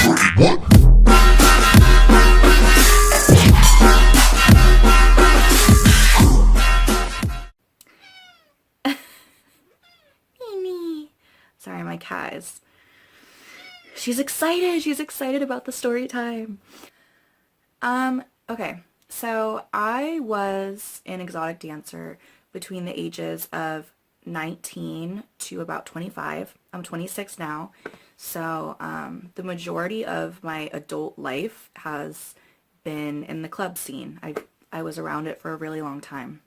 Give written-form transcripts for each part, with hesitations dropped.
Mimi. Sorry, my cat is... She's excited. She's excited about the story time. Okay. So I was an exotic dancer between the ages of 19 to about 25. I'm 26 now. So the majority of my adult life has been in the club scene. I was around it for a really long time.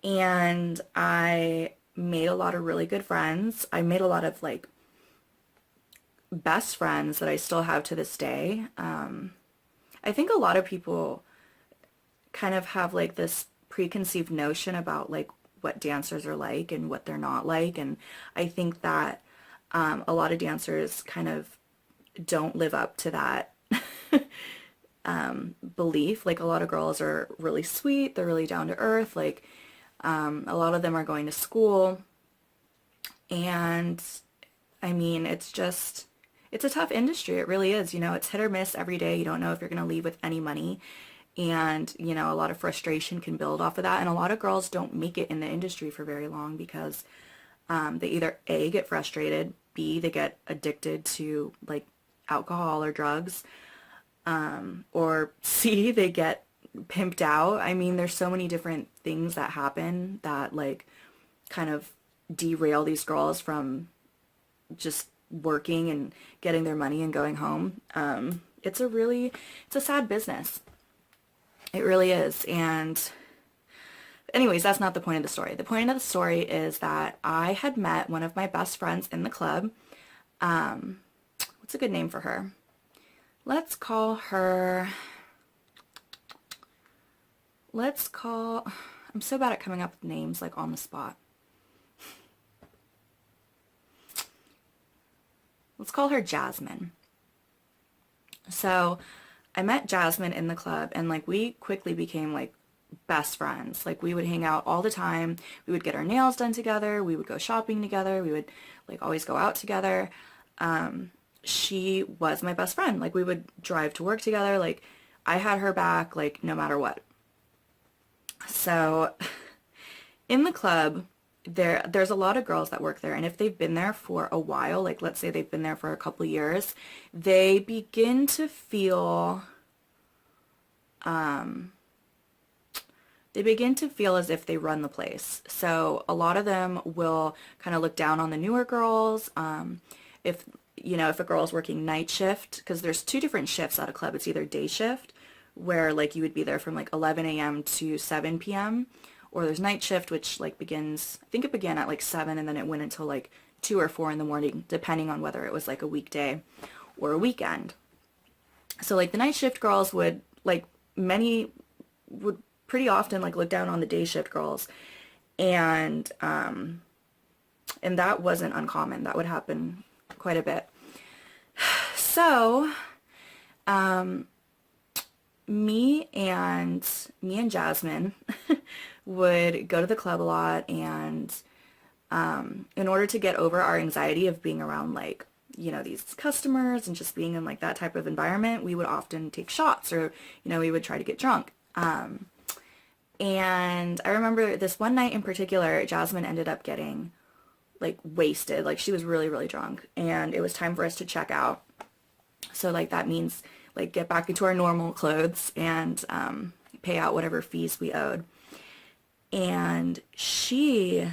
And I made a lot of really good friends. I made a lot of like best friends that I still have to this day. I think a lot of people kind of have like this preconceived notion about like what dancers are like and what they're not like, and I think that a lot of dancers kind of don't live up to that belief. Like a lot of girls are really sweet, they're really down to earth, like a lot of them are going to school, and I mean it's a tough industry. It really is. You know, it's hit or miss every day. You don't know if you're going to leave with any money. And, you know, a lot of frustration can build off of that. And a lot of girls don't make it in the industry for very long because they either A, get frustrated, B, they get addicted to like alcohol or drugs, or C, they get pimped out. I mean, there's so many different things that happen that like kind of derail these girls from just working and getting their money and going home. It's a sad business. It really is. And anyways, that's not the point of the story. The point of the story is that I had met one of my best friends in the club. What's a good name for her? Let's call her, I'm so bad at coming up with names like on the spot. Let's call her Jasmine. So I met Jasmine in the club and like we quickly became like best friends. Like we would hang out all the time. We would get our nails done together. We would go shopping together. We would like always go out together. She was my best friend. Like we would drive to work together. Like I had her back like no matter what. So in the club, there's a lot of girls that work there, and if they've been there for a while, like let's say they've been there for a couple years, they begin to feel as if they run the place. So a lot of them will kind of look down on the newer girls. If a girl is working night shift, because there's two different shifts at a club. It's either day shift, where like you would be there from like 11 a.m. to 7 p.m., or there's night shift, which like begins, I think it began at like 7 and then it went until like 2 or 4 in the morning, depending on whether it was like a weekday or a weekend. So like the night shift girls would many would pretty often like look down on the day shift girls, and that wasn't uncommon. That would happen quite a bit. So me and Jasmine would go to the club a lot, and in order to get over our anxiety of being around like, you know, these customers and just being in like that type of environment, we would often take shots, or, you know, we would try to get drunk. And I remember this one night in particular, Jasmine ended up getting like wasted. Like she was really, really drunk, and it was time for us to check out. So like that means like get back into our normal clothes and pay out whatever fees we owed. And she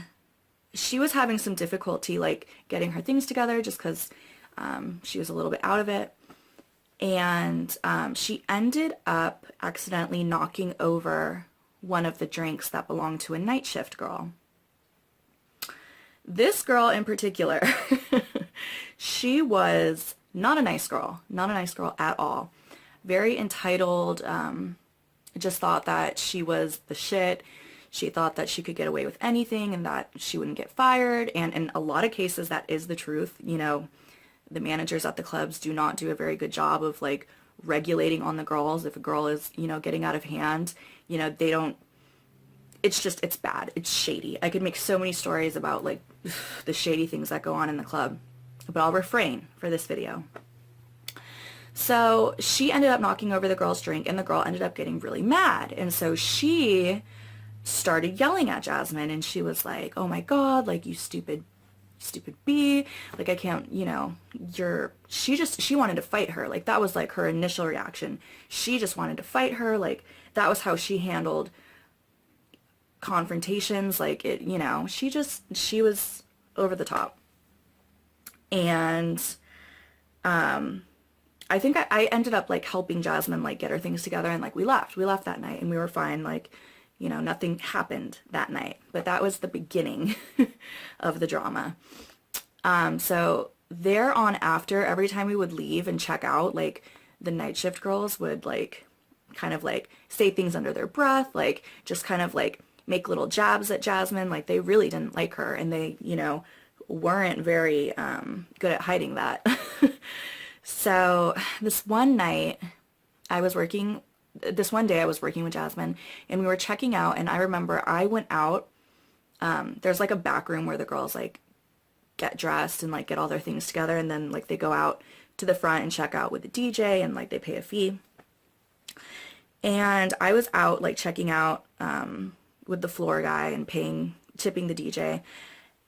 was having some difficulty like getting her things together, just because she was a little bit out of it. And she ended up accidentally knocking over one of the drinks that belonged to a night shift girl. This girl in particular, she was not a nice girl at all. Very entitled, just thought that she was the shit. She thought that she could get away with anything and that she wouldn't get fired. And in a lot of cases, that is the truth. You know, the managers at the clubs do not do a very good job of like regulating on the girls. If a girl is, you know, getting out of hand, you know, they don't, it's bad. It's shady. I could make so many stories about like the shady things that go on in the club, but I'll refrain for this video. So she ended up knocking over the girl's drink and the girl ended up getting really mad. And so she started yelling at Jasmine and she was like, "Oh my God, like you stupid bee. Like I can't, she wanted to fight her. Like that was like her initial reaction. She just wanted to fight her. Like that was how she handled confrontations. Like she was over the top. And I think I ended up like helping Jasmine like get her things together and like we left. We left that night and we were fine. Like, nothing happened that night. But that was the beginning of the drama. So there on after, every time we would leave and check out, like the night shift girls would like kind of like say things under their breath, like just kind of like make little jabs at Jasmine. Like they really didn't like her and they, weren't very good at hiding that. So this one day I was working with Jasmine and we were checking out and I remember I went out. There's like a back room where the girls like get dressed and like get all their things together and then like they go out to the front and check out with the DJ and like they pay a fee. And I was out like checking out with the floor guy and tipping the DJ.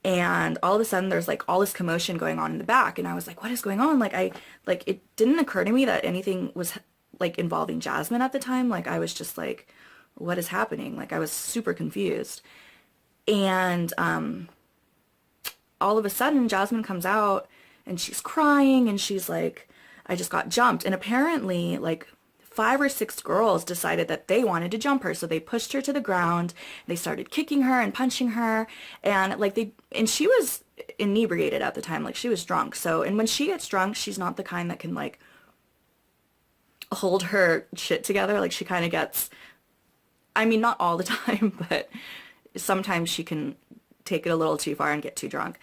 And all of a sudden there's like all this commotion going on in the back and I was like, what is going on? It didn't occur to me that anything was like involving Jasmine at the time. Like I was just like, what is happening? Like I was super confused. And all of a sudden Jasmine comes out and she's crying and she's like, I just got jumped. And apparently like 5 or 6 girls decided that they wanted to jump her. So they pushed her to the ground. They started kicking her and punching her. And and she was inebriated at the time. Like she was drunk. So, and when she gets drunk, she's not the kind that can like hold her shit together. Like she kind of gets, I mean, not all the time, but sometimes she can take it a little too far and get too drunk.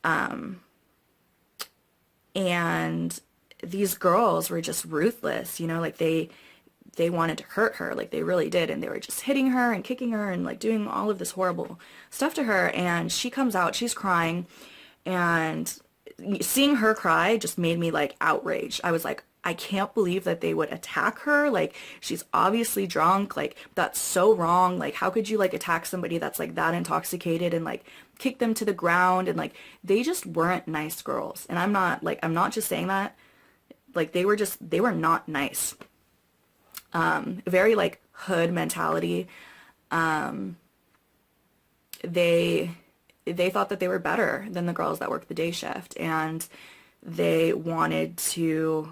And these girls were just ruthless, like they wanted to hurt her, like they really did, and they were just hitting her and kicking her and like doing all of this horrible stuff to her. And she comes out, she's crying, and seeing her cry just made me like outraged. I was like, I can't believe that they would attack her. Like she's obviously drunk. Like that's so wrong. Like how could you like attack somebody that's like that intoxicated and like kick them to the ground? And like they just weren't nice girls. And I'm not just saying that. Like they were not nice. Very like hood mentality. They thought that they were better than the girls that worked the day shift, and they wanted to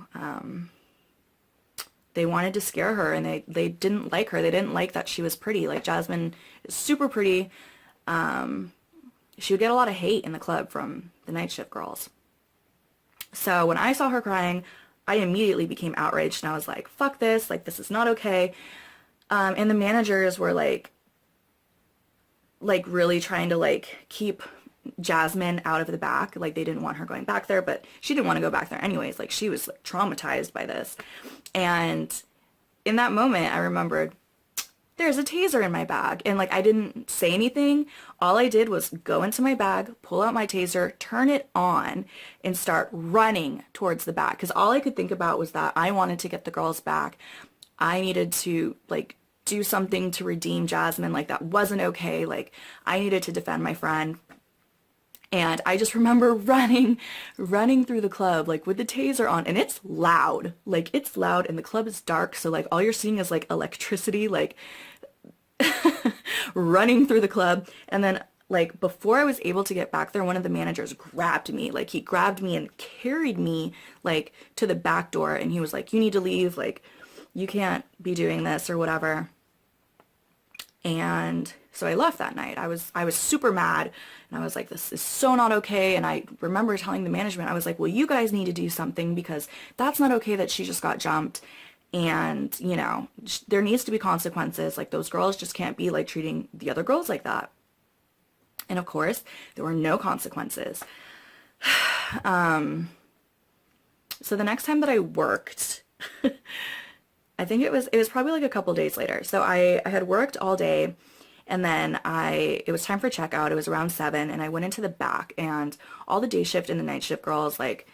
scare her, and they didn't like her. They didn't like that she was pretty. Like Jasmine is super pretty. She would get a lot of hate in the club from the night shift girls. So when I saw her crying, I immediately became outraged and I was like, fuck this, like this is not okay. And the managers were like really trying to like keep Jasmine out of the back. Like they didn't want her going back there, but she didn't want to go back there anyways. Like she was like traumatized by this. And in that moment, I remembered there's a taser in my bag. And like I didn't say anything. All I did was go into my bag, pull out my taser, turn it on, and start running towards the back. Because all I could think about was that I wanted to get the girls back. I needed to like do something to redeem Jasmine. Like that wasn't okay. Like I needed to defend my friend. And I just remember running through the club, like with the taser on, and it's loud, and the club is dark. So like all you're seeing is like electricity, like running through the club. And then like before I was able to get back there, one of the managers grabbed me, like he grabbed me and carried me like to the back door. And he was like, you need to leave. Like you can't be doing this or whatever. And so I left that night. I was super mad and I was like, this is so not okay. And I remember telling the management, I was like, well, you guys need to do something because that's not okay that she just got jumped. And, there needs to be consequences. Like those girls just can't be like treating the other girls like that. And of course, there were no consequences. So the next time that I worked, I think it was probably like a couple days later. So I had worked all day and then it was time for checkout. It was around 7 and I went into the back and all the day shift and the night shift girls like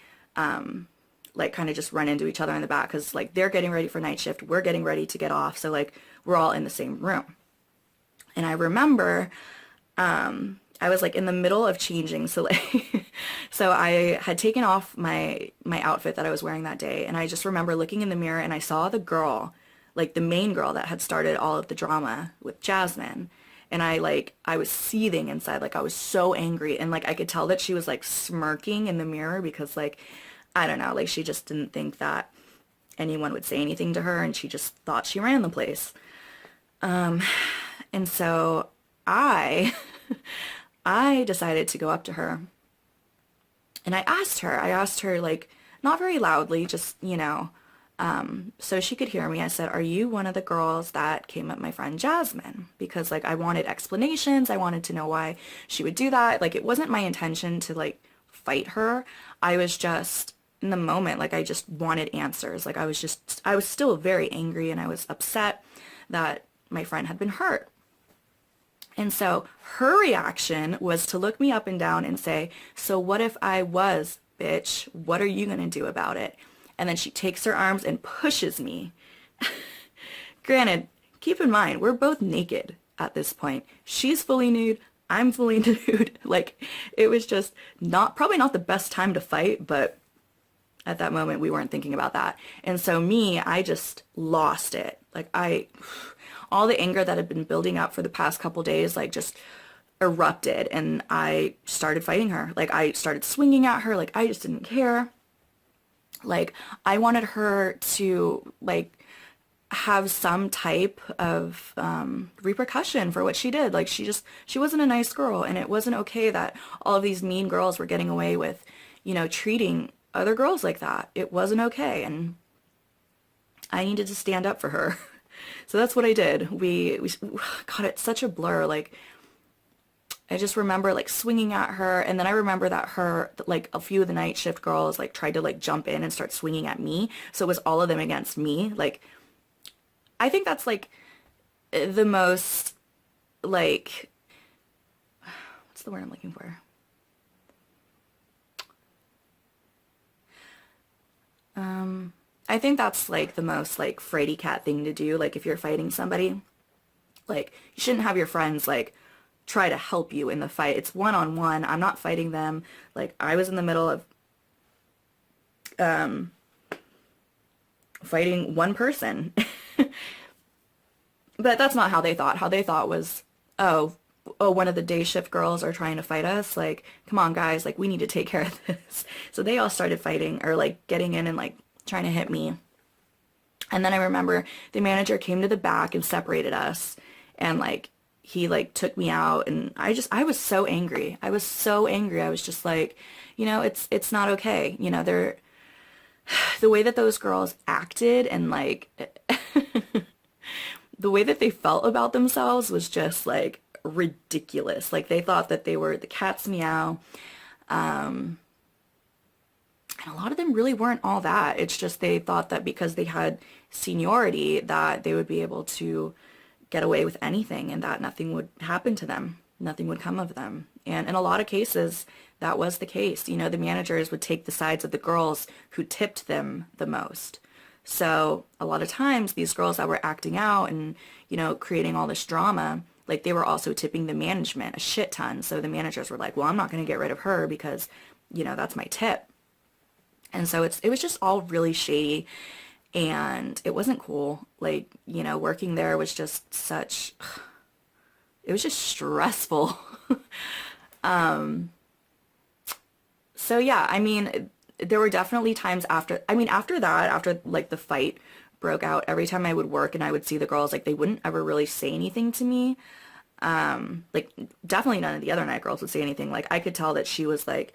like kind of just run into each other in the back because like they're getting ready for night shift, we're getting ready to get off, so like we're all in the same room. And I remember I was like in the middle of changing, so like so I had taken off my outfit that I was wearing that day, and I just remember looking in the mirror and I saw the girl, like the main girl that had started all of the drama with Jasmine. And I was seething inside, like I was so angry, and like I could tell that she was like smirking in the mirror because like I don't know, like she just didn't think that anyone would say anything to her, and she just thought she ran the place. And so I I decided to go up to her and I asked her like not very loudly, just, so she could hear me. I said, "Are you one of the girls that came at my friend Jasmine?" Because like I wanted explanations. I wanted to know why she would do that. Like it wasn't my intention to like fight her. I was just in the moment, like I just wanted answers. Like I was still very angry and I was upset that my friend had been hurt. And so her reaction was to look me up and down and say, "So what if I was, bitch? What are you gonna do about it?" And then she takes her arms and pushes me. Granted, keep in mind, we're both naked at this point. She's fully nude, I'm fully nude. Like, it was just probably not the best time to fight, but at that moment we weren't thinking about that. And so I just lost it. Like, all the anger that had been building up for the past couple days, like, just erupted, and I started fighting her. Like, I started swinging at her. Like, I just didn't care. Like, I wanted her to, like, have some type of repercussion for what she did. Like, she wasn't a nice girl, and it wasn't okay that all of these mean girls were getting away with, treating other girls like that. It wasn't okay, and I needed to stand up for her. So that's what I did. God, it's such a blur. Like, I just remember like swinging at her, and then I remember that like a few of the night shift girls like tried to like jump in and start swinging at me. So it was all of them against me. Like, I think that's like the most like, what's the word I'm looking for? I think that's like the most like fraidy cat thing to do. Like, if you're fighting somebody, like, you shouldn't have your friends like try to help you in the fight. It's one on one. I'm not fighting them. Like, I was in the middle of fighting one person. But that's not how they thought. How they thought was, one of the day shift girls are trying to fight us. Like, come on, guys. Like, we need to take care of this. So they all started fighting, or like getting in and like trying to hit me. And then I remember the manager came to the back and separated us. And like, he like took me out, and I was so angry. I was so angry. I was just like, it's not okay. They're, the way that those girls acted, and like the way that they felt about themselves was just like ridiculous. Like, they thought that they were the cat's meow. And a lot of them really weren't all that. It's just they thought that because they had seniority that they would be able to get away with anything, and that nothing would happen to them. Nothing would come of them. And in a lot of cases, that was the case. The managers would take the sides of the girls who tipped them the most. So a lot of times these girls that were acting out and, creating all this drama, like, they were also tipping the management a shit ton. So the managers were like, well, I'm not going to get rid of her because, that's my tip. And so it was just all really shady, and it wasn't cool. Like, working there was just it was just stressful. So yeah, I mean, there were definitely times after that, after like the fight broke out, every time I would work and I would see the girls, like, they wouldn't ever really say anything to me. Like, definitely none of the other night girls would say anything. Like, I could tell that she was like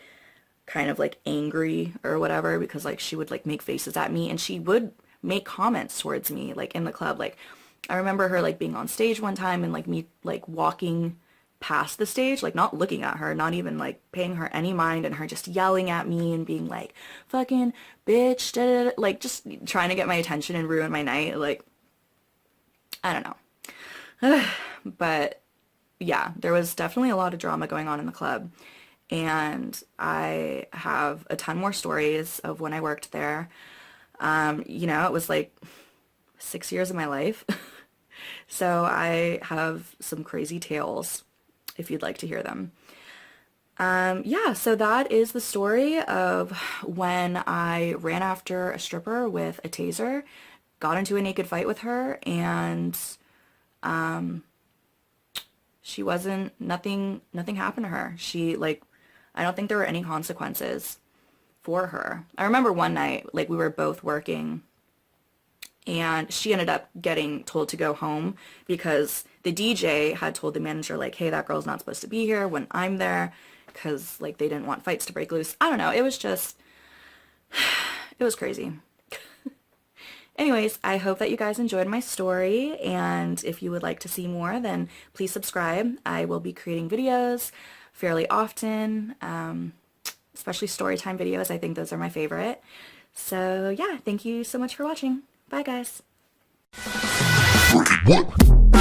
kind of like angry or whatever, because like she would like make faces at me, and she would make comments towards me like in the club. Like, I remember her like being on stage one time, and like me like walking past the stage, like not looking at her, not even like paying her any mind, and her just yelling at me and being like, "Fucking bitch," da, da, da, like just trying to get my attention and ruin my night. Like, I don't know. But yeah, there was definitely a lot of drama going on in the club. and I have a ton more stories of when I worked there. It was like 6 years of my life. So I have some crazy tales if you'd like to hear them. Yeah, so that is the story of when I ran after a stripper with a taser, got into a naked fight with her, and she wasn't, nothing happened to her. I don't think there were any consequences for her. I remember one night, like we were both working and she ended up getting told to go home because the DJ had told the manager like, hey, that girl's not supposed to be here when I'm there because like they didn't want fights to break loose. I don't know. It was just, it was crazy. Anyways, I hope that you guys enjoyed my story, and if you would like to see more, then please subscribe. I will be creating videos fairly often, especially story time videos. I think those are my favorite. So yeah, thank you so much for watching. Bye guys. What?